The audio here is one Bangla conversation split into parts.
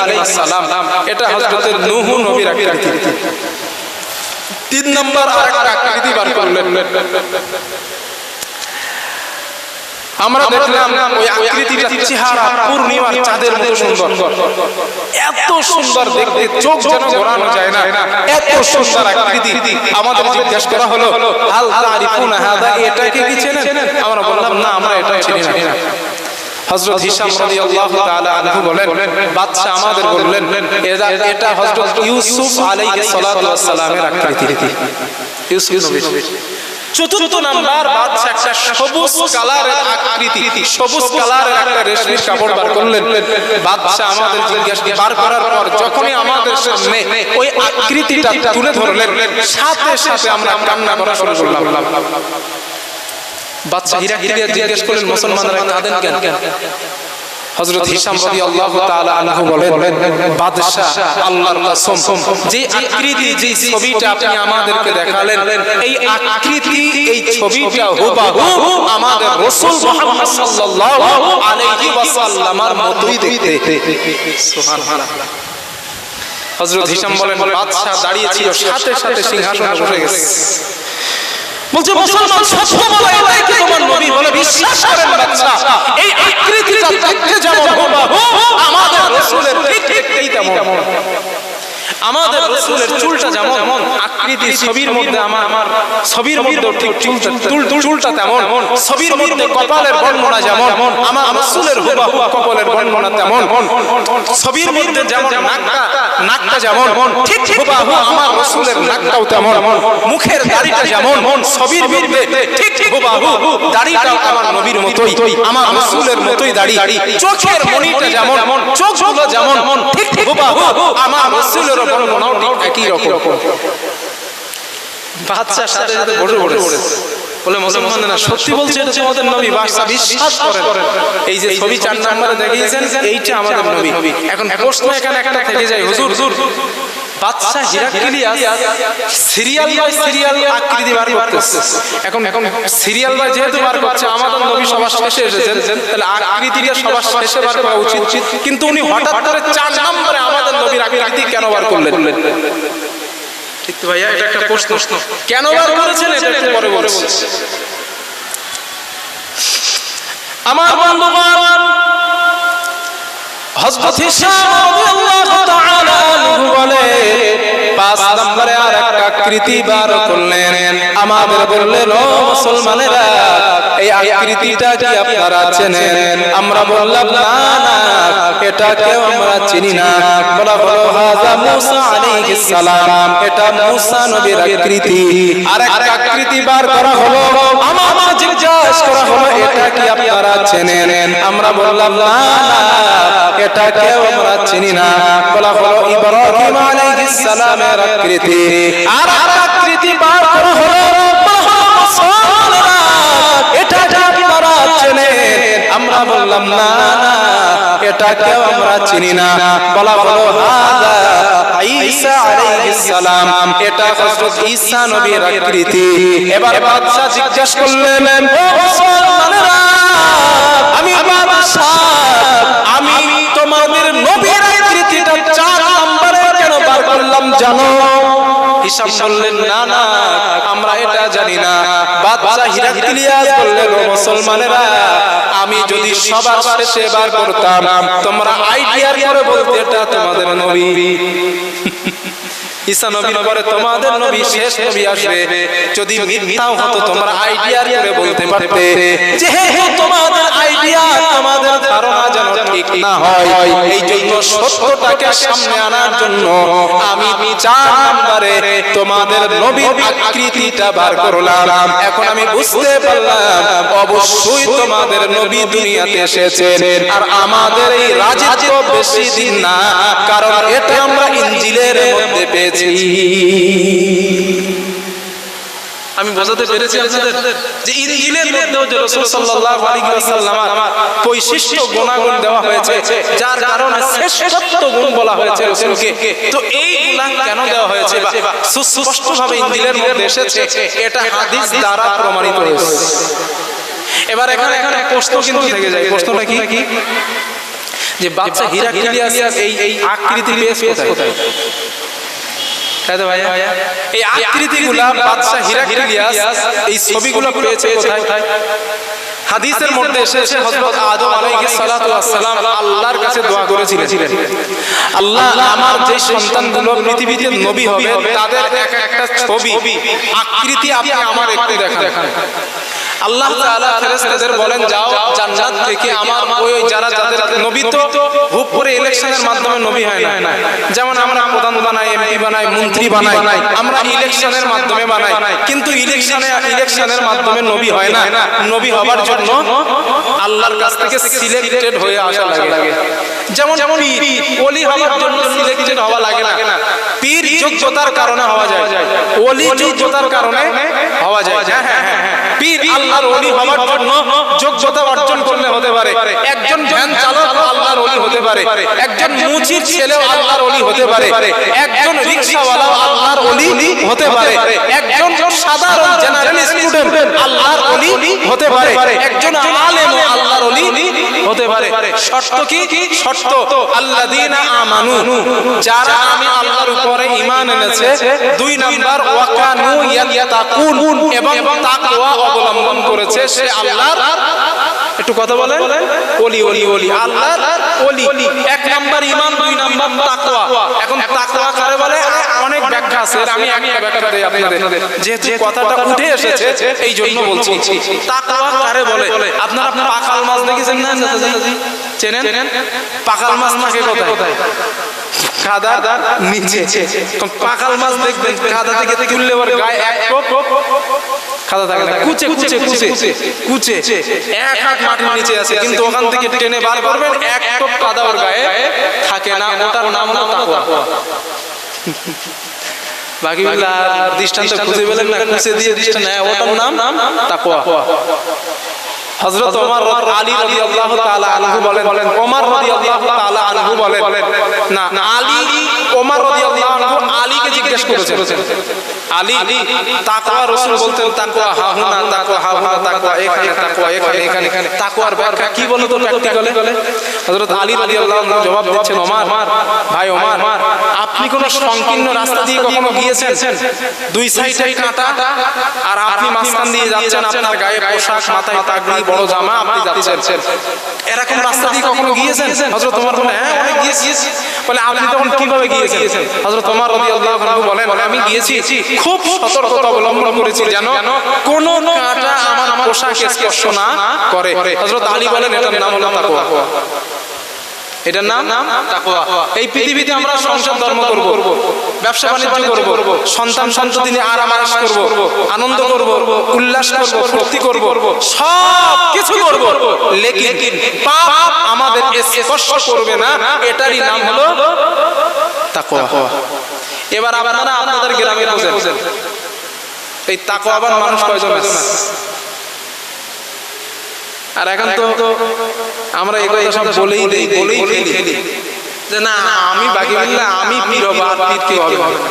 আলাইহিস সালাম, এটা হযরত নূহ নবীর আকৃতি। 3 নম্বর আরেকটা আকৃতি বার করলেন। আমরা দেখলাম ওই আকৃতিটা চেহারা পূর্ণিমার চাঁদের মতো সুন্দর, এত সুন্দর দেখতে চোখ যেন ঘোরানো যায় না, এত সুন্দর আকৃতি। আমাদের জিজ্ঞেস করা হলো হাল তারিফুনা হাদা, এটাকে কি চেনেন? আমরা বললাম না, আমরা এটা চিনি না। হযরত হিশাম রাদিয়াল্লাহু তাআলা আনহু বলেন, বাদশা আমাদের বললেন এটা হযরত ইউসুফ আলাইহিস সালাতু ওয়াস সালামের আকৃতি, ইউসুফ নবী। চতুর্থ নাম্বার, বাদশা একটা সবুজ কালারের আকৃতি, সবুজ কালারের একটা রেশমি কাপড় বার করলেন। বাদশা আমাদের জিজ্ঞাসা বার করার পর যখনই আমাদের সামনে ওই আকৃতিটা তুলে ধরলেন, সাথে সাথে আমরা কান্না করা শুরু করলাম। বাদশা হিরাক্লিয়া জিজ্ঞেস করলেন, মুসলমানরা কাঁদেন কেন? হযরত হিশাম রাদিয়াল্লাহু তাআলা আনহু বলেন, বাদশা আল্লাহর কসম, যে আকৃতি, যে ছবিটা আপনি আমাদেরকে দেখালেন, এই আকৃতি, এই ছবিটা হুবহু আমাদের রাসূল মুহাম্মদ সাল্লাল্লাহু আলাইহি ওয়াসাল্লামের মতোই দেখতে। সুবহানাল্লাহ। হযরত হিশাম বলেন, বাদশা দাঁড়িয়ে ছিল, সাথে সাথে সিংহাসনে বসে গেছে। বলছে, মুসলমান সত্য বলে এটাই কি তোমার নবী? বলে, বিশ্বাস করেন বাদশা, এই আকৃতিটা দেখতে যেমন হুবহু আমাদের রাসূলের ঠিক দেখতেই তেমন। আমাদের রাসূলের চুলটা যেমন আকৃতি, ছবির মধ্যে আমার ছবির মধ্যে ঠিক চুলটা তেমন, ছবির মধ্যে কপালের বর্ণনা যেমন আমার রাসূলের হুবহু কপালের বর্ণনা তেমন, ছবির মধ্যে যেমন নাকটা যেমন ঠিক হুবহু আমার রাসূলের নাকটাও তেমন, মুখের দাড়িটা যেমন ছবির মধ্যে ঠিক হুবহু দাড়িটাও আমার নবীর মতোই, আমার রাসূলের মতোই দাড়ি, চোখের মণিটা যেমন, চোখগুলো যেমন ঠিক হুবহু আমার রাসূলের বর্ণনাও ঠিক একই রকম। বাদশার সাথে সাথে বসে বলে, মুসলমানরা সত্যি বলছে এটা তোমাদের নবী? বাদশা বিশ্বাস করেন, এই যে ছবি 4 নম্বরে দেখিয়েছেন এইটা আমাদের নবী। এখন প্রশ্ন এখানে একটা থেকে যায়, হুজুর বাদশা হিরাক্লিয়াস সিরিয়াল বাই সিরিয়াল আকৃতি বার করতেছে। এখন সিরিয়াল বাই যেহেতু বার করছে, আমাদের নবী সবার শেষে এসেছেন, তাহলে আকৃতিটা সবার শেষে বার করা উচিত। কিন্তু উনি হঠাৎ করে 4 নম্বরে আমাদের নবীর আকৃতি কেন বার করলেন? ঠিক তো ভাইয়া, এটা একটা প্রশ্ন। কেন বার করেছেন এটা একটু পরে বলছি। আমার বন্ধুগণ, হযরত হিশাম রাদিয়াল্লাহু তাআলা আনহু বলে, 5 নম্বরে আরেকটা আকৃতি বার করলেন। আমাদের বললেন, ও মুসলমানেরা, এই আকৃতিটা কি আপনারা চেনেন? আমরা বললাম, না না, এটাকেও আমরা চিনি না। বলা হলো, হাযা মূসা আলাইহিস সালাম, এটা মূসা নবীর আকৃতি। আরেকটা আকৃতি বার করা হলো, আমার জিজ্ঞাসা করা হলো, এটা কি আপনারা চেনেন? আমরা বললাম, না না, এটাকেও আমরা চিনি না। বলা হলো, ইব্রাহিম আলাইহিস সালামের আকৃতি। আর আকৃতি বার করা হলো, এটা কি আপনারা চেনেন? আমরা বললাম, না না, এটাকেও আমরা চিনি না। বলা হলো, হাযা ঈসা আলাইহিস সালাম, এটা হযরত ঈসা নবীর আকৃতি। এবার বাদশা জিজ্ঞাসা করলেন, ও মুসলমানেরা, আমি বাদশা, আমি তোমাদের নবীর আকৃতিটা 4 নম্বরে কেন বার করলাম জানো? হিশাম বললেন, না না, আমরা এটা জানি না। বাদশা হিরাক্লিয়াস বললেন, ও মুসলমানেরা, আমি যদি সবার শেষে বার করতাম, তোমরা আইডিয়ার পরে বলতে এটা তোমাদের নবী। ঈসা নবীর পরে তোমাদের নবী শেষ নবী আসবে। যদি মিথ্যাও হতো, তোমরা আইডিয়ার করে বলতে পারতে, যেহেতু তোমাদের আইডিয়া, তোমাদের ধারণা যেন ঠিক না হয়, এই জন্য সত্যটাকে সামনে আনার জন্য আমি 4 নম্বরে তোমাদের নবীর আকৃতিটা বার করলাম। এখন আমি বুঝতে পারলাম, অবশ্যই তোমাদের নবী দুনিয়াতে এসেছেন, আর আমাদের এই রাজত্ব বেশি দিন না, কারণ এটা আমরা ইনজিলের মধ্যে পেয়েছি। আমি বোঝাতে পেরেছি আপনাদের যে ইনজিলের মধ্যেও যে রাসূল সাল্লাল্লাহু আলাইহি ওয়াসাল্লামের বৈশিষ্ট্য গুণাগুণ দেওয়া হয়েছে, যার কারণে শ্রেষ্ঠত্ব গুণ বলা হয়েছে রাসূলকে। তো এই গুণ কেন দেওয়া হয়েছে বা সুস্পষ্টভাবে ইনজিলের মধ্যে এসেছে, এটা হাদিস দ্বারা প্রমাণিত হয়েছে। এবার এখানে একটা প্রশ্ন কিন্তু থেকে যায়। প্রশ্নটা কি? যে বাদশা হিরাক্লিয়াস এই আকৃতি পেয়েছে কোথায়? তাই তো ভাইয়া, এই আকৃতিগুলো বাদশা হিরাক্লিয়াস এই ছবিগুলো পেয়েছে কোথায়? হাদিসের মধ্যে এসেছে হযরত আদম আলাইহিস সালাতু ওয়াস সালাম আল্লাহর কাছে দোয়া করেছিলেন, আল্লাহ আমার যে সন্তানগুলো পৃথিবীতে নবী হবে তাদের এক একটা ছবি আকৃতি আপনি আমার একটু দেখান। আল্লাহ তাআলা ফেরেশতাদের বলেন যাও জান্নাত থেকে আমার ওই যারা যাদের নবী তো হুপ করে ইলেকশনের মাধ্যমে নবী হয় না, যেমন আমরা প্রধান বানাই, এমপি বানাই, মন্ত্রী বানাই, আমরা ইলেকশনের মাধ্যমে বানাই, কিন্তু ইলেকশনের মাধ্যমে নবী হয় না। নবী হবার জন্য আল্লাহর কাছ থেকে সিলেক্টেড হয়ে আসা লাগে। যেমন পীর ওলি হওয়ার জন্য সিলেক্টেড হওয়া লাগে না, পীর যোগ্যতার কারণে হওয়া যায়, ওলি যোগ্যতার কারণে হওয়া যায়। পীর আল্লাহর ওলি হওয়ার জন্য যোগ্যতা অর্জন করলে হতে পারে, একজন ভ্যান চালক আল্লাহর ওলি হতে পারে, একজন মুচির ছেলেও আল্লাহর ওলি হতে পারে, একজন রিকশাওয়ালাও আল্লাহর ওলি হতে পারে, একজন সাধারণ জেনারেল স্টুডেন্ট আল্লাহর ওলি হতে পারে, একজন আলেমও আল্লাহর ওলি হতে পারে। শর্ত কি? শর্ত আল্লাযীনা আমানু, যারা আমি আল্লাহর উপরে ঈমান এনেছে। 2 নাম্বার ওয়াকানু ইয়াত্তাকুন, এবং তাকওয়া অবলম্বন করেছে, সে আল্লাহর, একটু কথা বলেন, ওলি ওলি ওলি আল্লাহর ওলি। 1 নাম্বার ঈমান, 2 নাম্বার তাকওয়া। এখন তাকওয়া কারে বলে? অনেক ব্যাখ্যা আছে, আমি একটা ব্যাখ্যা দেই আপনাদের, যেহেতু কথাটা উঠে এসেছে এই জন্য বলছি। তাকওয়া কারে বলে? আপনারা পাকাল মাছ দেখেছেন না? চেনেন? পাকাল মাছ থাকে কোথায়? কাদার নিচে। পাকাল মাছ দেখবেন কাদা থেকে তুললে ওর গায়ে এক টোপ কাদা থাকে না, কুচে কুচে কুচে কুচে এক হাত মাটির নিচে আছে, কিন্তু ওখান থেকে টেনে বার করবেন এক টোপ কাদা ওর গায়ে থাকে না। ওটার নাম হলো তাকওয়া। বাকি দৃষ্টান্ত খুঁজে পেলেন না, কুচে দিয়ে দৃষ্টান্ত, ওটার নাম তাকওয়া। হযরত ওমর আলী রাদিয়াল্লাহু তাআলা আনহু বলেন, ওমর রাদিয়াল্লাহু তাআলা আনহু বলেন, না আলী, ওমর রাদিয়াল্লাহু আনহু আলীকে জিজ্ঞেস করেছেন, আলী তাকওয়া, রাসূল বলতেন তাকওয়া হাহুনা, তাকওয়া হাহুনা, তাকওয়া এখানে, তাকওয়া এখানে, এখানে। তাকওয়ার ব্যাখ্যা কি বলো তো প্র্যাকটিক্যালি? হযরত আলী রাদিয়াল্লাহু আনহু জবাব দিচ্ছেন, ওমর ভাই, ওমর আপনি কোন সংকীর্ণ রাস্তা দিয়ে কখনো গিয়েছেন? 2 সাইডে কাঁটা আর আপনি মাঝখান দিয়ে যাচ্ছেন, আপনার গায়ে পোশাক, মাথায় পাগড়ি, বড় জামা, আপনি যাচ্ছেন, এরকম রাস্তা দিয়ে কখনো গিয়েছেন? হযরত ওমর বলেন, হ্যাঁ অনেক গিয়েছি। বলে আপনি তখন কিভাবে গিয়েছেন? হযরত ওমর রাদিয়াল্লাহু আনহু বলেন, আমি গিয়েছি খুব সতর্কতা অবলম্বন করেছি যেন কোন কাঁটা আমার পোশাকে স্পর্শ না করে। হযরত আলী বলেন, এটার নাম হলো তাকওয়া। এটার নাম তাকওয়া। এই পৃথিবীতে আমরা সংসার ধর্ম করব, ব্যবসা বাণিজ্য করব, সন্তান সন্ততি নিয়ে আরাম আরাম করব, আনন্দ করব, উল্লাস করব, ফুর্তি করব, সব কিছু করব, লেকিন পাপ আমাদের স্পর্শ করবে না, এটারই নাম হলো তাকওয়া। এবার আপনারা আপনাদের গ্রামে বুঝেন এই তাকওয়াবান মানুষ কয়জন আছে? আর এখন তো আমরা এই কথা সব বলেই খেলি যে না আমি বাকি বিল্লাহ, আমি পীর হব, আর পীর কেউ হবে না।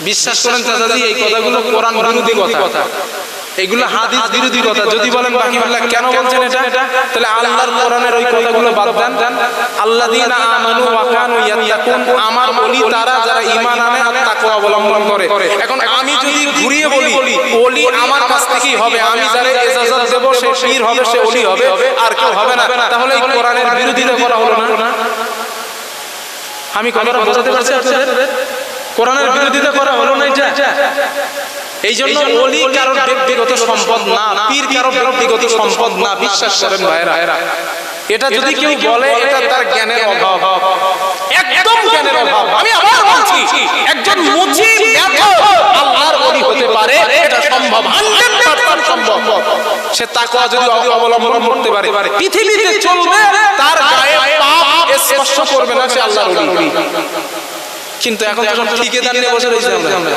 বিশ্বাস করেন চাচাজি, এই কথাগুলো কোরআন বিরোধী কথা, এগুলো হাদিস বিরোধী কথা। যদি বলেন বাকি বিল্লাহ কেন বলছেন এটা, তাহলে আল্লাহর কোরআনের ওই কথাগুলো বাদ দেন। আল্লাযীনা আমানু ওয়া কানু ইয়াত্তাকুন, আমার ওলি তারা যারা ঈমান আনে আর তাকওয়া অবলম্বন করে। এখন আমি যদি ঘুরিয়ে বলি ওলি আমার কাছ থেকেই হবে, আমি যারে ইজাজত দেব সে পীর হবে, সে ওলি হবে, আর কেউ হবে না, তাহলে এই কোরআনের বিরোধিতা করা হলো না? আমি কথাটা বোঝাতে পারছি আপনাদের? কোরআনের বিরোধিতা করা হলো না এটা? এই জন্য ওলি কারোর ব্যক্তিগত সম্পদ না, পীর কারোর ব্যক্তিগত সম্পদ না, বিশ্বাস করেন ভাইরা। এটা যদি কেউ বলে এটা তার জ্ঞানের অভাব, একদম জ্ঞানের অভাব। আমি আবার বলছি, একজন মুচি আল্লাহর ওলি হতে পারে, এটা সম্ভব, 100% সম্ভব। সে তাকওয়া যদি অবলম্বন করতে পারে, পৃথিবীতে চলবে, তার গায়ে পাপ স্পর্শ করবে না, সে আল্লাহর ওলি। কিন্তু এখন যখন ঠিকাদার নিয়ে বসে রয়েছে আমরা,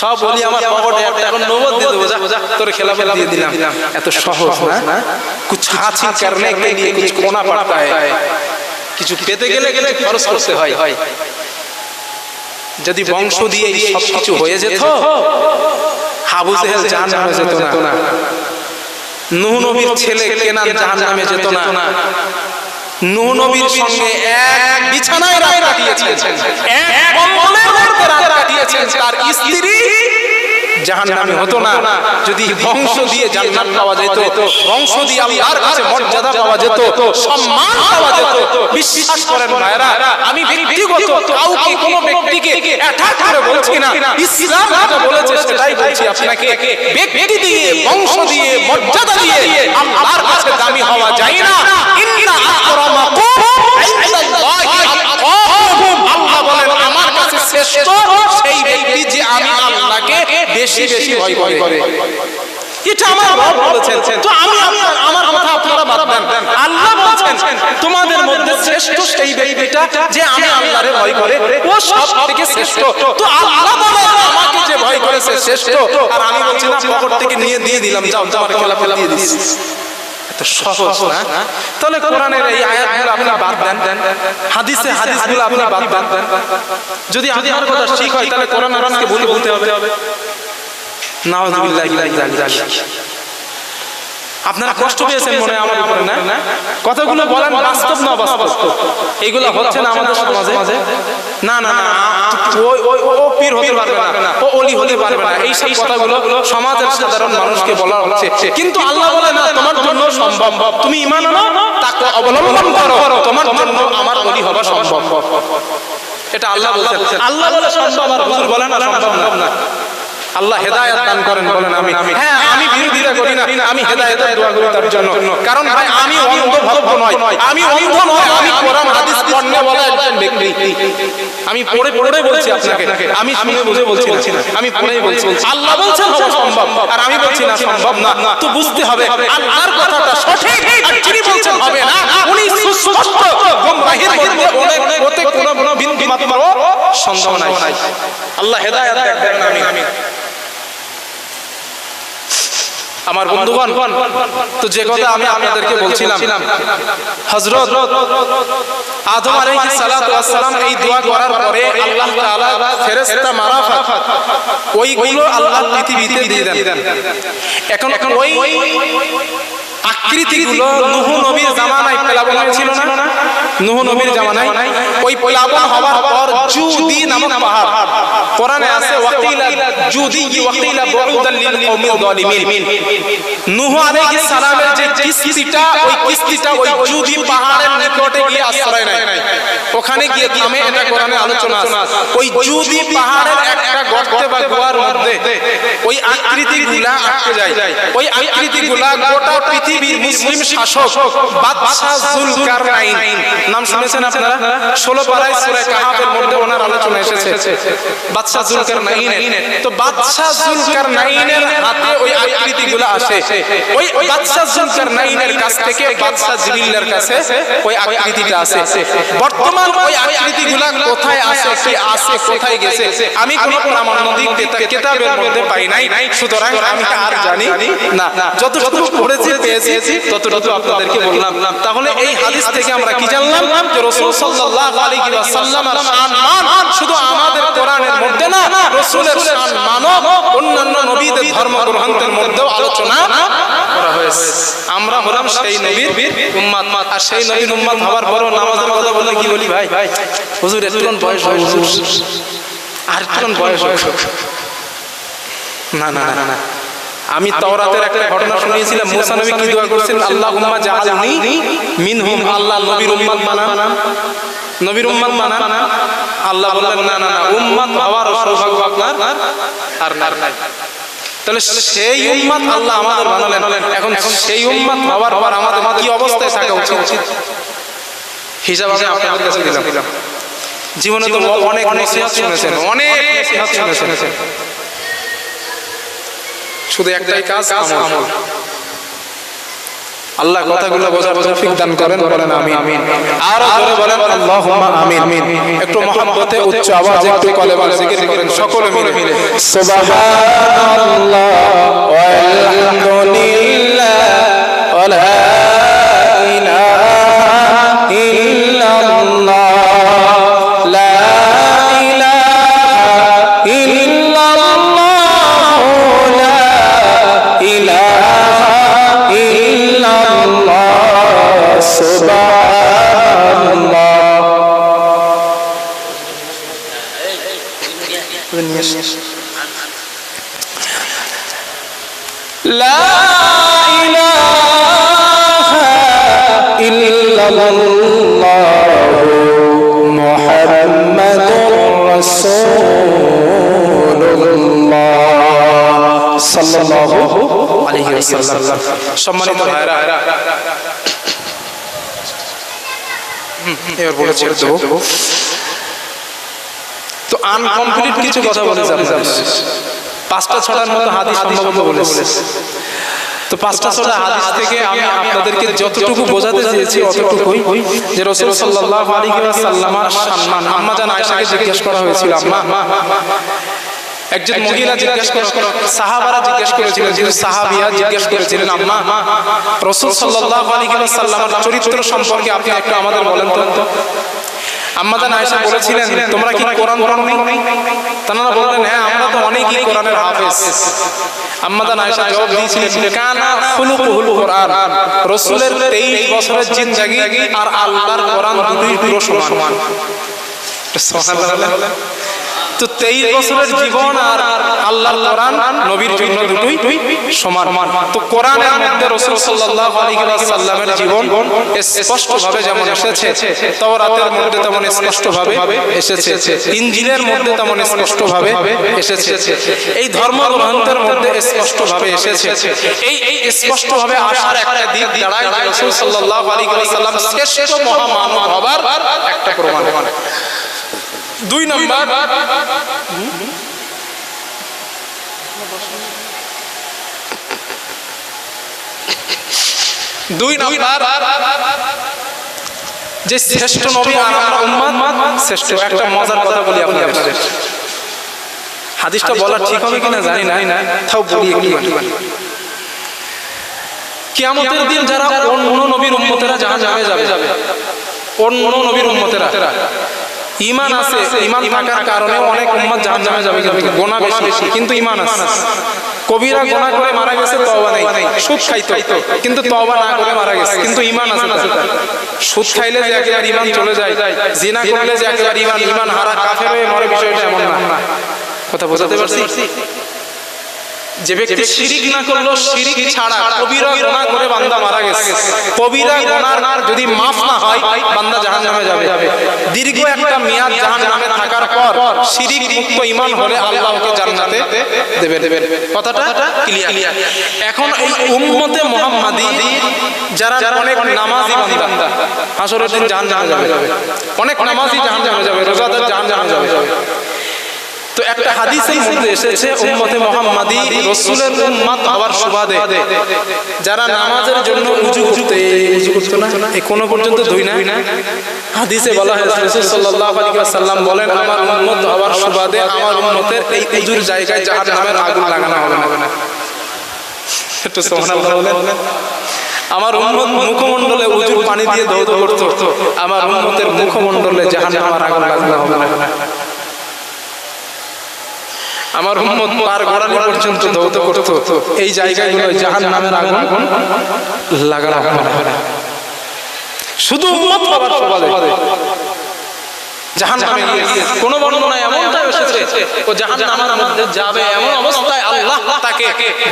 সব বলি আমার পকেটে এখন নবদ দিয়ে দেবো, যা তোর খেলাফত দিয়ে দিলাম। এত সহজ না, কুছ হাসিল করনে কে লিয়ে কুছ কোনা পড়তা है, কিছু পেতে গেলে খরচ করতে হয়। যদি বংশ দিয়ে সব কিছু হয়ে যেত, আবু জেহেল জাহান্নামে যেত না, নূহ নবীর ছেলে কেনান জাহান্নামে যেত না, নূহ নবীর সঙ্গে এক বিছানায় রাত কাটিয়েছেন, এক কম্বলের মধ্যে রাত কাটিয়েছেন। তার স্ত্রী জাহান্নামী হতো না। যদি বংশ দিয়ে জান্নাত পাওয়া যেত, বংশ দিয়ে আল্লাহর কাছে মর্যাদা পাওয়া যেত, সম্মান পাওয়া যেত। বিশ্বাস করেন ভাইরা, আমি ব্যক্তিগত কাউকে কোনো ব্যক্তিকে অ্যাটাক করে বলছি না, ইসলাম যেটা বলেছে সেটাই বলছি আপনাকে। ব্যক্তি দিয়ে, বংশ দিয়ে, মর্যাদা দিয়ে আল্লাহর কাছে দামি হওয়া যায় না। ইন্না আকরামাকুম ইনদাল্লাহি আতকাকুম। আল্লাহ বলেন আমার কাছে শ্রেষ্ঠ সেই ব্যক্তি যে আমি আল্লাহকে বেশি বেশি ভয় করে। এটা আমার রব বলেছেন। তো আমি আমার কথা আপনারা বাদ দেন। আল্লাহ বলেছেন তোমাদের মধ্যে শ্রেষ্ঠ সেই ব্যক্তিটা যে আমি আল্লাহরে ভয় করে, ও সবথেকে শ্রেষ্ঠ। তো আল্লাহ বলেন আমাকে যে ভয় করে সে শ্রেষ্ঠ, আর আমি বলছি না পকেট থেকে নিয়ে দিয়ে দিলাম, যাও তোমার খেলা ফেলা দিয়ে দিচ্ছি। এত সহজ না? তাহলে কোরআনের এই আয়াতগুলো আপনি বাদ দেন, হাদিসগুলো আপনি বাদ দেন। যদি আপনার কথা ঠিক হয় তাহলে কোরআন আরকে ভুল বলতে হবে। নাউযুবিল্লাহি মিনাশ যালিক। আপনারা কষ্ট পেয়েছেন মনে হয় আমার উপরে, না? কথাগুলো বলেন বাস্তব না অবাস্তব? এইগুলো হচ্ছে না আমাদের সমাজে। না না না, ও পীর হতে পারবে না, ও ওলি হতে পারবে না, এই সব কথাগুলো সমাজের সাধারণ মানুষকে বলা হচ্ছে। কিন্তু আল্লাহ বলে না, তোমার জন্য সম্ভব। তুমি ঈমান আনো, তাকওয়া অবলম্বন করো, তোমার জন্য আমার ওলি হওয়া সম্ভব। এটা আল্লাহ বলেছেন। আল্লাহ বলে সম্ভব, আর হুজুর বলে না সম্ভব না। আল্লাহ হেদায়েত দান করেন বলেন আমিন। হ্যাঁ, আমি বিরোধিতা করি না, আমি হেদায়েতের দোয়া করি তার জন্য। কারণ ভাই আমি অন্ধ ভক্ত নয়, আমি কোরআন হাদিস পড়নে বলা একজন ব্যক্তি। আমি পড়ে বলছি আপনাকে, আমি শুনে বুঝে বলছি না, আমি পড়েই বলছি। আল্লাহ বলছেন সম্ভব, আর আমি বলছি না সম্ভব না। তো বুঝতে হবে আল্লাহর কথাটা সঠিক, আর যিনি বলছেন হবে না উনি সুস্পষ্ট গোমরাহির মধ্যে ওতে কোনো বিন্দু মাত্র সন্দেহ নাই। আল্লাহ হেদায়েত দেন আমিন। আমার বন্ধুগণ, তো যে কথা আমি আপনাদেরকে বলছিলাম, হযরত আদম আলাইহিস সালাতু ওয়াস সালাম এই দোয়া করার পরে আল্লাহ তাআলা ফেরেশতা মারাফাত ওইগুলো আল্লাহ পৃথিবীতে দিয়ে দেন। এখন ওই আকৃতিগুলো নূহ নবীর জামানায় প্লাবন হয়েছিল না? নূহ নবীর জামানায় ওই প্লাবন হওয়ার পর জুদি নামক পাহাড়, কোরআনে আছে ওয়াকিলা জুদি ওয়াকিলা বুউদাল লিল কওমিল যালিমিন। নূহ আলাইহিস সালামের যে কিস্তিটা, ওই কিস্তিটা ওই জুদি পাহাড়ের নিকটে গিয়ে আশ্রয় নেয়, ওখানে গিয়ে থামে। এটা কোরআনে আলোচনা আছে। ওই জুদি পাহাড়ের একটা গর্তে বা গুহার মধ্যে ওই আকৃতিগুলা আটকে যায়। ওই আকৃতিগুলা গোটা পৃথিবীর মুসলিম শাসক বাদশাহ যুলকারনাইন, নাম শুনেছেন আপনারা? 16 পারায় সূরা কাহাফের মধ্যে ওনার আলোচনা এসেছে, বাদশাহ যুলকারনাইন। তো বাদশাহ যুলকারনাইনের হাতে ওই আকৃতিগুলো আসে। ওই বাদশাহ যুলকারনাইনের কাছ থেকে বাদশাহ জিবরিলের কাছে ওই আকৃতিটা আসে। বর্তমান ওই আকৃতিগুলো কোথায় আছে, কি আছে, কোথায় গেছে আমি কোনো প্রামাণ্যিক কিতাবের মধ্যে পাই নাই। সুতরাং আমি আর জানি না, যতটুকু পড়েছি পেয়েছি ততটুকু আপনাদেরকে বললাম। তাহলে এই হাদিস থেকে আমরা কি জানলাম? যে রাসূল সাল্লাল্লাহু আলাইহি ওয়াসাল্লামের সম্মান শুধু আমাদের কোরআনের মধ্যে না, রাসূলের সম্মানও অন্যান্য নবীদের ধর্মগ্রন্থের মধ্যেও আলোচনা করা হয়েছে। আমরা হলাম সেই নবীর উম্মত, আর সেই নবীর উম্মত হওয়ার পরও নামাজের কথা বললে কি বলি ভাই, হুজুর একটু বয়স হয়, হুজুর আর একটু বয়স হয়। না না না না, আমি তাওরাতের একটা ঘটনা শুনিয়েছিলাম। মুসা নবী কি দোয়া করেছেন? আল্লাহুম্মা জাআলনি মিনহুম। আল্লাহ নবীর উম্মত বানান, নবীর উম্মত বানান। আল্লাহ বললেন না না না, উম্মত হওয়ার সৌভাগ্য আপনার আর নাই। তাহলে সেই উম্মত আল্লাহ আমাদের বানালেন। এখন সেই উম্মত হওয়ার পর আমাদের কি অবস্থায় থাকা উচিত হিসাব আমি আপনাদের কাছে দিলাম। জীবনে তো অনেক নসিহত শুনেছেন, অনেক নসিহত শুনেছেন, শুধু একটাই কাজ, আমল। আল্লাহ কথাগুলো বোঝার তৌফিক দান করেন, বলেন আমিন। আর জোরে বলেন আল্লাহুম্মা আমিন। একটু মহব্বতে উচ্চ আওয়াজে একটু কলেমা জিকির করেন সকলে মিলে। সুবহানাল্লাহ ওয়ালহামদুলিল্লাহ ওয়া লা ইলাহা ইল্লাল্লাহ লা ইলাহা ইল্লাল্লাহ লা ইলাহা ইল্লাল্লাহ সুবহান লা ইলাহা ইল্লাল্লাহু মুহাম্মাদুর রাসূলুল্লাহ সাল্লাল্লাহু আলাইহি ওয়াসাল্লাম। সম্মানিত ভাইরা, এবার বলে ছেড়ে দেব। তো আনকমপ্লিট কিছু কথা বলেছে, 5টা 6টার মতো হাদিস সম্ভবত বলেছে। তো 5টা 6টা হাদিস থেকে আমি আপনাদেরকে যতটুকু বোঝাতে চেয়েছি অতটুকুই, যে রাসূল সাল্লাল্লাহু আলাইহি ওয়াসাল্লামের সম্মান। আম্মা জান আয়েশাকে জিজ্ঞেস করা হয়েছিল, আম্মা, একজন মহিলা জিজ্ঞেস করে, সাহাবারা জিজ্ঞেস করেছিলেন, সাহাবিয়া জিজ্ঞেস করেছিলেন, আম্মা রাসূল সাল্লাল্লাহু আলাইহি ওয়াসাল্লামের চরিত্র সম্পর্কে আপনি একটু আমাদের বলেন তো। আম্মা জান আয়েশা বলেছিলেন, তোমরা কি কোরআন পড়োনি? তারা বললেন, হ্যাঁ, আমরা তো অনেকই কোরআনের হাফেজ। আম্মা জান আয়েশা জবাব দিয়েছিলেন, কানা খুলুকুল কোরআন, রাসূলের 23 বছরের জিন্দেগি আর আল্লাহর কোরআন দুটোই পুরো সমান। সুবহানাল্লাহ। তো 23 বছরের জীবন আর আল্লাহর কোরআন নবীর জন্য দুটোই সমান। তো কোরআনের মধ্যে রাসূল সাল্লাল্লাহু আলাইহি ওয়াসাল্লামের জীবন স্পষ্টভাবে যেমন এসেছে, তাওরাতের মধ্যে তেমন স্পষ্টভাবে এসেছে, ইনজিলের মধ্যে তেমন স্পষ্টভাবে এসেছে, এই ধর্মগ্রন্থের মধ্যে স্পষ্টভাবে এসেছে। এই স্পষ্টভাবে আসার একটা দিক দাঁড়ায় রাসূল সাল্লাল্লাহু আলাইহি ওয়াসাল্লাম শ্রেষ্ঠ মহামানব হবার একটা প্রমাণ। 2 নম্বর, যে শ্রেষ্ঠ নবী আর আমার উম্মত শ্রেষ্ঠ। একটা মজার কথা বলি আপনাদের, হাদিসটা বলা ঠিক হবে কিনা জানি না, তাও বলি একটু। কিয়ামতের দিন যারা অন্য নবীর উম্মতেরা জাহান্নামে যাবে, অন্য নবীর উম্মতেরা ঈমান আছে, ঈমান থাকার কারণে অনেক উম্মত জাহান্নামে যাবে, কিন্তু গুনাহ বেশি, কিন্তু ঈমান আছে। কবিরা গুনাহ করে মারা গেছে, তওবা নাই, সুদ খাইতো কিন্তু তওবা না করে মারা গেছে, কিন্তু ঈমান আছে তার। সুদ খাইলে যে একেবারে ঈমান চলে যায়, জিনা করলে যে একেবারে ঈমান হারা কাফের হয়ে মরে, বিষয়টা এমন না। কথা বোঝাতে পারছি? যে ব্যক্তি শিরিক না করলো, শিরিক ছাড়া কবিরা গুনাহ করে বান্দা মারা গেছে, কবিরা গুনাহ যদি মাফ না হয় বান্দা জাহান্নামে যাবে। দীর্ঘ একটা মেয়াদ জাহান্নামে থাকার পর শিরিক মুক্ত ঈমান হলে আল্লাহ ওকে জান্নাতে দেবেন। কথাটা ক্লিয়ার? এখন এই উম্মতে মুহাম্মাদি যারা অনেক নামাজি বান্দা, হাসরের দিন জাহান্নামে যাবে, অনেক নামাজি জাহান্নামে যাবে, রোজাদার জাহান্নামে যাবে। তো একটা হাদিসের মধ্যে এসেছে, উম্মতে মুহাম্মাদি রাসূলের উম্মত হওয়ার সুবাদে যারা নামাজের জন্য উযু করতে না, এই কোন পর্যন্ত ধুই না, হাদিসে বলা হয়েছে রাসূল সাল্লাল্লাহু আলাইহি ওয়াসাল্লাম বলেন, আমার উম্মত হওয়ার সুবাদে আমার উম্মতের এই উযুর জায়গায় জাহান্নামের আগুন লাগানো হবে না। একটু সুবহানাল্লাহ বলেন। আমার উম্মত মুখমণ্ডলে উযুর পানি দিয়ে ধৌত করত, আমার উম্মতের মুখমণ্ডলে জাহান্নামের আগুন লাগানো হবে না। আমার উম্মত পার গোড়ালি পর্যন্ত ধৌত করত, এই জায়গাগুলো জাহান্নামের আগুন লাগানো হবে না। শুধু উম্মত হওয়ার সুবাদে জাহান্নামে গিয়ে কোন বর্ণনায় এমনটা এসেছে ও জাহান্নামের মধ্যে যাবে, এমন অবস্থায় আল্লাহ তাকে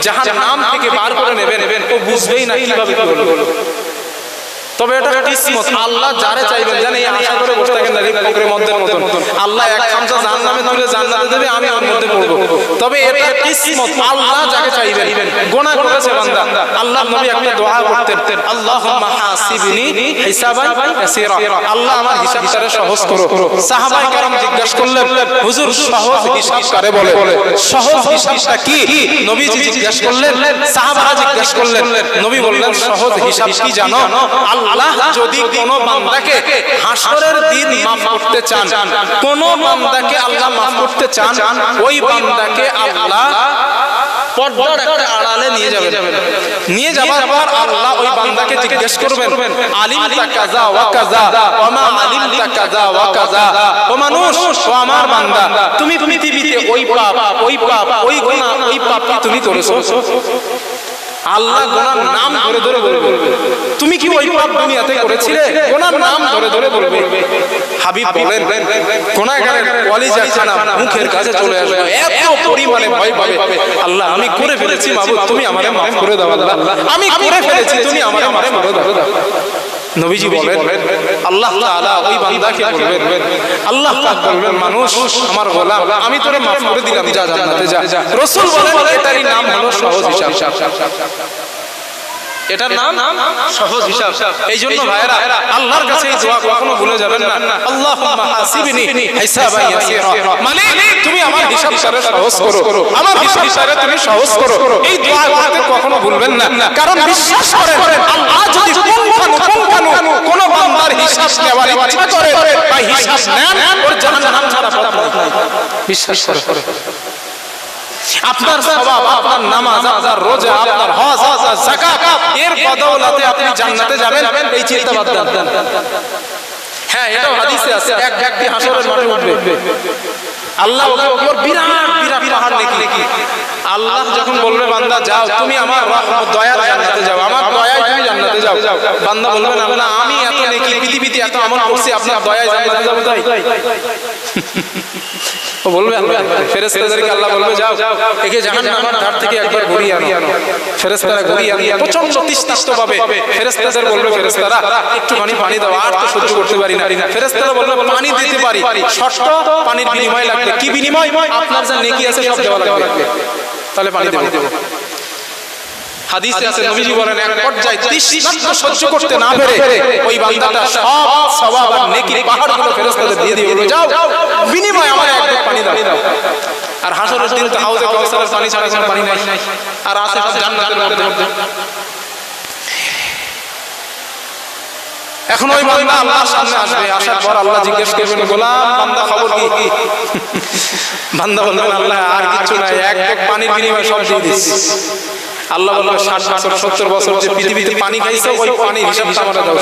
জাহান্নাম থেকে বার করে নেবেন, ও বুঝবেই না কিভাবে কি হলো। তবে এটা কিসমত, আল্লাহ যারে চাইবেন, জানেন এই আশা করে বসে থাকেন না রিপোর্টের মধ্যে মতন আল্লাহ এক খামসা জাহান্নামে তুলে জান্নাতে দেবে, আমি ওর মধ্যে পড়ব। তবে এটা কিসমত, আল্লাহ যাকে চাইবেন। গুনাহ করেছে বান্দা, আল্লাহর নবী একটা দোয়া করতেন, আল্লাহুম্মা হাসিবনি হিসাবান ইয়াসীরা, আল্লাহ আমার হিসাবটারে সহজ করো। সাহাবায়ে কেরাম জিজ্ঞাসা করলেন, হুজুর সহজ হিসাব কারে বলে? সহজ হিসাবটা কি? নবীজি জিজ্ঞাসা করলেন, সাহাবারা জিজ্ঞাসা করলেন, নবী বললেন, সহজ হিসাব কি জানো? আল্লাহ যদি কোন বান্দাকে হাসরের দিন মাফ করতে চান, কোন বান্দাকে আল্লাহ মাফ করতে চান, ওই বান্দাকে আল্লাহ পর্দার একটা আড়ালে নিয়ে যাবেন। নিয়ে যাবার পর আল্লাহ ওই বান্দাকে জিজ্ঞেস করবেন, আলিমতা কাযা ওয়া কাযা ওয়া মা আলিমতা কাযা ওয়া কাযা। ও মানুষ, ও আমার বান্দা, তুমি পৃথিবীতে ওই পাপ, ওই গুনাহ, ওই পাপ তুমি করেছো? আল্লাহ গুনার নাম ধরে ধরে বলবে, তুমি কি ওই পাপ দুনিয়াতে করেছিলে? গুনার নাম ধরে ধরে বলবে। হাবিব বলেন, গুনাহগারের কলিজা খানা মুখের কাছে চলে আসবে, এত পরিমাণে ভয় পাবে, আল্লাহ আমি করে ফেলেছি, মাবুদ তুমি আমারে মাফ করে দাও, আল্লাহ আমি করে ফেলেছি, তুমি আমারে মাফ করে দাও। নবীজি বলেন, আল্লাহ তাআলা ওই বান্দাকে বলবেন, আল্লাহ পাক বলবেন, মানুষ আমার গোলাম, আমি তোরে মাফ করে দিলাম, যা জান্নাতে যা। রাসূল বলেন, এটারই নাম হলো সহজ হিসাব। এটার নাম সহজ হিসাব। এই জন্য ভাইরা আল্লাহর কাছে এই দোয়া কখনো ভুলে যাবেন না, আল্লাহুম্মা হাসিবনি হিসাবান ইয়াসীরা, মানে তুমি আমার হিসাবটারে সহজ করো, আমার হিসাবটারে তুমি সহজ করো। এই দোয়া করতে কখনো ভুলবেন না, কারণ বিশ্বাস করেন আল্লাহ যদি কোন বান্দার হিসাব নেওয়ার ইচ্ছা করে বা হিসাব নেন, ওর জাহান্নাম ছাড়া পথ নাই। বিশ্বাস করে আপনার সওয়াব, আপনার নামাজ, আপনার রোজা, আপনার হজ, আপনার যাকাত, এর বদৌলতে আপনি জান্নাতে যাবেন, এই চিন্তা বাদ দেন। হ্যাঁ, এটা হাদিসে আছে, এক ব্যক্তি হাসরের মাঠে উঠবে, আল্লাহ ওর বিরাট বিরাট পাহাড় নেকি, আল্লাহ যখন বলবে, বান্দা যাও, তুমি আমার দয়ার জান্নাতে যাও, আমার দয়ায় তুমি জান্নাতে যাও। বান্দা বলবে, আল্লাহ আমি এত নেকি পৃথিবীতে এত আমল করছি, আপনার দয়ায় জান্নাতে যাব তাই? ও বলবে, ফেরেশতাদেরকে আল্লাহ বলবে, যাও একে জাহান্নামের ধার থেকে একবার ঘুরিয়ে আনো। ফেরেশতারা ঘুরিয়ে আনিয়ে প্রচন্ড তৃষ্ণার্ত পাবে। ফেরেশতাদের বলবে, ফেরেশতারা একটুখানি পানি দাও, আর তো সহ্য করতে পারি না। ফেরেশতারা বলবে, পানি দিতে পারি, শর্ত পানির বিনিময় লাগবে। কি বিনিময়? আপনার যা নেকি আছে সব দেওয়া লাগবে, তাহলে পানি দেব। হাদিসে আছে, নবীজি বলেন, এক পর্যায়ে তৃষ্ণা সহ্য করতে না পেরে ওই বান্দাটা সব সওয়াব আর নেকির পাহাড়গুলো ফেরেশতাদের দিয়ে দিয়ে বলবে, যাও বিনিময়ে আমার এক গ্লাস পানি দাও। আর হাসরের দিন তো হাউজে কাউসারের পানি ছাড়া কোনো পানি নাই, আর আছে সব জান্নাতের মধ্যে। এখন ওই বান্দা আল্লাহর সামনে আসবে, আসার পর আল্লাহ জিজ্ঞেস করবেন, গোলাম বান্দা খবর কি? বান্দা বলবেন, আল্লাহ আর কিছু নাই, এক টুক পানির বিনিময়ে সব দিয়ে দিচ্ছি। আল্লাহ বলবে, 60 বছর 70 বছর যে পৃথিবীতে পানি খাইছো, ওই পানির হিসাবটা আমারে দাও,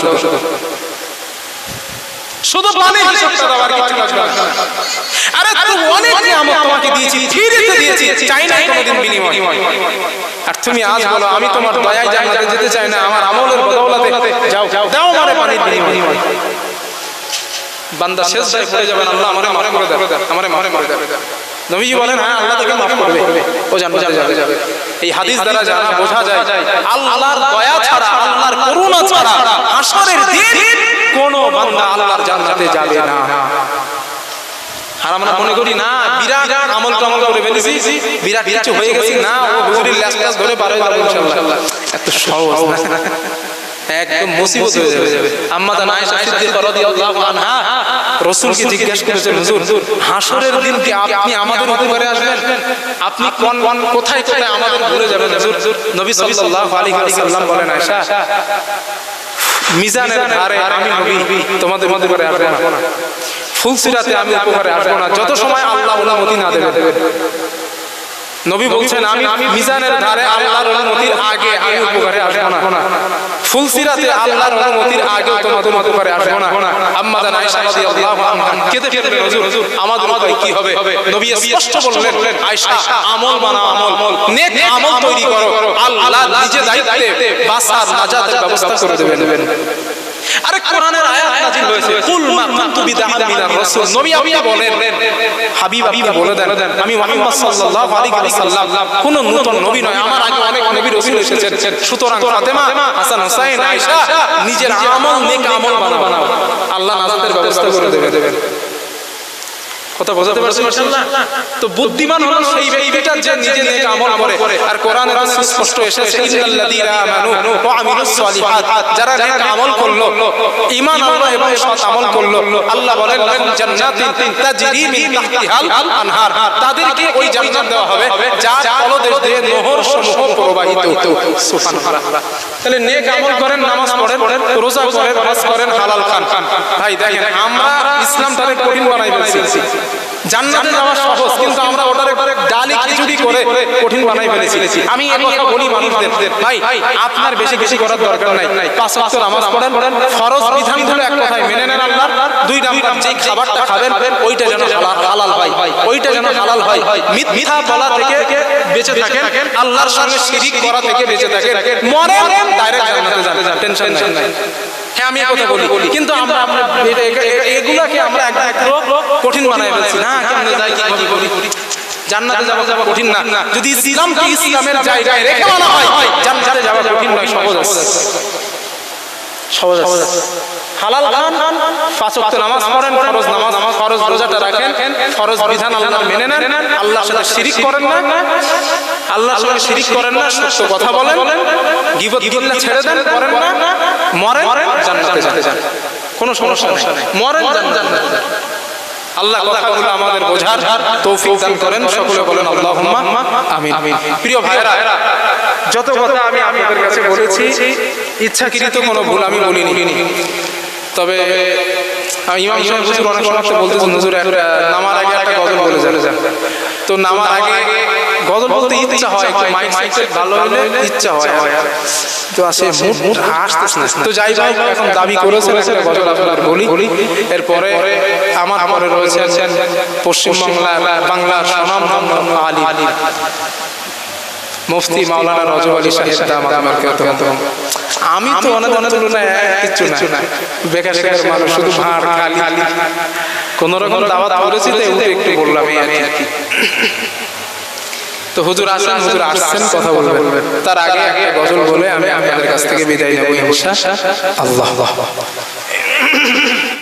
শুধু পানির হিসাবটা দাও, আর কিছু লাগবে না। আরে তুই অনেক নিয়ামত তোমাকে দিয়েছি, ফ্রিতে দিয়েছি, চাই না কোনোদিন বিনিময়। আর তুমি আজ বলো, আমি তোমার দয়ায় জান্নাতে যেতে চাই না, আমার আমলের বদৌলতে যাও, দাও আমারে পানির বিনিময়। বান্দা সেজদায় পড়ে যাবেন, আল্লাহ আমারে মাফ করে দাও, আমারে মাফ করে দাও। নবীজি বলেন, হ্যাঁ আল্লাহ তাকে মাফ করবে, ও জান্নাতে যাবে। এই হাদিস দ্বারা জানা বোঝা যায়, আল্লাহর দয়া ছাড়া, আল্লাহর করুণা ছাড়া হাসরের দিন কোন বান্দা আল্লাহর জান্নাতে যাবে না। আর আমরা মনে করি না, বিরাট আমল করে ফেলেছি, বিরাট কিছু হয়ে গেছি, না ও হুজুরের লেজ ধরে পার হয়ে যাবে ইনশাআল্লাহ। এত সহজ না, একদম মুসিবত হয়ে যাবে। আম্মা জান আয়েশা সিদ্দিকা রাদিয়াল্লাহু আনহা রাসূলকে জিজ্ঞাসা করেছেন, হুজুর হাসরের দিন কি আপনি আমাদের উপরে আসবেন? আপনি কোথায় কোথায় আমাদের ভুলে যাবেন হুজুর? নবী সাল্লাল্লাহু আলাইহি ওয়াসাল্লাম বলেন, আয়েশা মিজানের ধারে আমি নবী তোমাদের উপরে আসবো না, ফুলসিরাতে আমি উপরে আসবো না, যত সময় আল্লাহ অনুমতি না দেবেন। নবী বলছেন, আমি মিজানের ধারে আল্লাহর অনুমতির আগে আমি উপরে আসবো না, ফুলসিরাতে আল্লাহর অনুমতির আগেও তোমাদের উপরে আসবো না। আম্মা জান আয়েশা রাদিয়াল্লাহু আনহা কেঁদে ফেললেন, হুজুর আমাদের উপরে কি হবে? নবী স্পষ্ট বললেন, আয়েশা আমল বানাও, আমল নেক আমল তৈরি করো, আল্লাহ নিজে দায়িত্বে বাঁচার নাজাতের ব্যবস্থা করে দেবেন। আরে কোরআনের আয়াত নাযিল হয়েছে, কুল মা কুনতু বিদআন মিনার রাসূল, নবী আপনি বলেন, হাবিব আপনি বলে দেন, আমি মুহাম্মদ সাল্লাল্লাহু আলাইহি ওয়াসাল্লাম কোন নতুন নবী নয়, আমার আগে অনেক নবী রাসূল এসেছেন। সুতরাং ফাতেমা, হাসান, হুসাইন, আয়েশা নিজের আমল নেক আমল বানাও, আল্লাহ নাজাতের ব্যবস্থা করে দেবেন। কথা বোঝাতে পারছেন মাশাআল্লাহ? তো বুদ্ধিমান হলো সেই ব্যক্তিটা যে নিজে নেক আমল করে। আর কোরআনে স্পষ্ট এসেছে, ইন্নাল্লাযীনা আমানু ওয়া আমিলুস সালিহাত, যারা নেক আমল করলো, ঈমান আনলো এবং সৎ আমল করলো, আল্লাহ বলেন, লাহুম জান্নাতিন তাজরি মিন তাহতিহাল আনহার, তাদেরকে ওই জান্নাত দেওয়া হবে যার তলদেশ দিয়ে নহর সমূহ প্রবাহিত। সুবহানাল্লাহ। তাহলে নেক আমল করেন, নামাজ পড়েন, রোজা করেন, হজ করেন, হালাল খান। ভাই দেখেন, আমরা ইসলামটাকে কঠিন বানাই ফেলছি। জান্নাতে যাওয়া সহজ, কিন্তু আমরা ওটার ডালি খিচুড়ি করে কঠিন বানাই ফেলেছি। আমি এই কথা বলি মানুষদের, ভাই আপনার বেশি বেশি করার দরকার নাই, 5 ওয়াক্ত নামাজ পড়েন, ফরজ বিধানগুলো এক কথায় মেনে নেন আল্লাহর, 2 নাম্বার যেই খাবারটা খাবেন ওইটা যেন হালাল হয়, ওইটা যেন হালাল হয়, মিথ্যা বলা থেকে বেঁচে থাকেন, আল্লাহর সঙ্গে শিরিক করা থেকে বেঁচে থাকেন, মরেন ডাইরেক্ট জান্নাতে যান, টেনশন নাই। হ্যাঁ আমি কথা বলি, কিন্তু আমরা এগুলাকে আমরা একদম কঠিন বানাই ফেলছি। না কেমনে যাই কি বলি, জান্নাতে যাওয়া কঠিন না, যদি ইসলামকে ইসলামের জায়গায় রেখে আনা হয় জান্নাতে যাওয়া কঠিন নয়, সহজ আছে, সহজ আছে। হালাল খান, 5 ওয়াক্ত নামাজ পড়েন, ফরজ নামাজ, ফরজ রোজাটা রাখেন, ফরজ বিধান আল্লাহর মেনে নেন, আল্লাহর সাথে শিরিক করেন না, আল্লাহর সঙ্গে শিরিক করেন না, সত্য কথা বলেন, গীবত গিল্লা ছেড়ে দেন, করেন না, মরেন জান্নাতে যান, কোনো সমস্যা নেই, মরেন জান্নাতে যান। আল্লাহ কথাগুলো আমাদের বোঝার তৌফিক দান করেন, সকলে বলেন আল্লাহুম্মা আমিন। প্রিয় ভাইরা, যত কথা আমি আপনাদের কাছে বলেছি ইচ্ছাকৃত কোনো ভুল আমি বলিনি, তবে ইমাম সাহেব হুজুর অনেক সময় বলতেছেন হুজুর নামার আগে একটা গজল বলে যান, তো নামার আগে গজল বলতে ইচ্ছা হয়, একটু মাইক সেট ভালো হলে ইচ্ছা হয়, তো আসে মুড আসতেছে না, তো যাই যাই এখন দাবি করেছেন একটা গজল আপনাদের বলি। এরপরে আমার পরে রয়েছেন বাংলার সুনামধন্য আলিম মুফতি মাওলানা রজব আলী সাহেব দামাত বরকাতুহু। আমি তো ওনাদের তুলনায় কিচ্ছু না, বেকার মানুষ, শুধু ভাড় খালি, কোন রকম দাওয়াত করেছি তো একটু বললাম এই আর কি। তো হুজুর আসছেন, কথা বলবেন, তার আগে একটা গজল বলে আমি আপনাদের কাছ থেকে বিদায় নেব ইনশাআল্লাহ।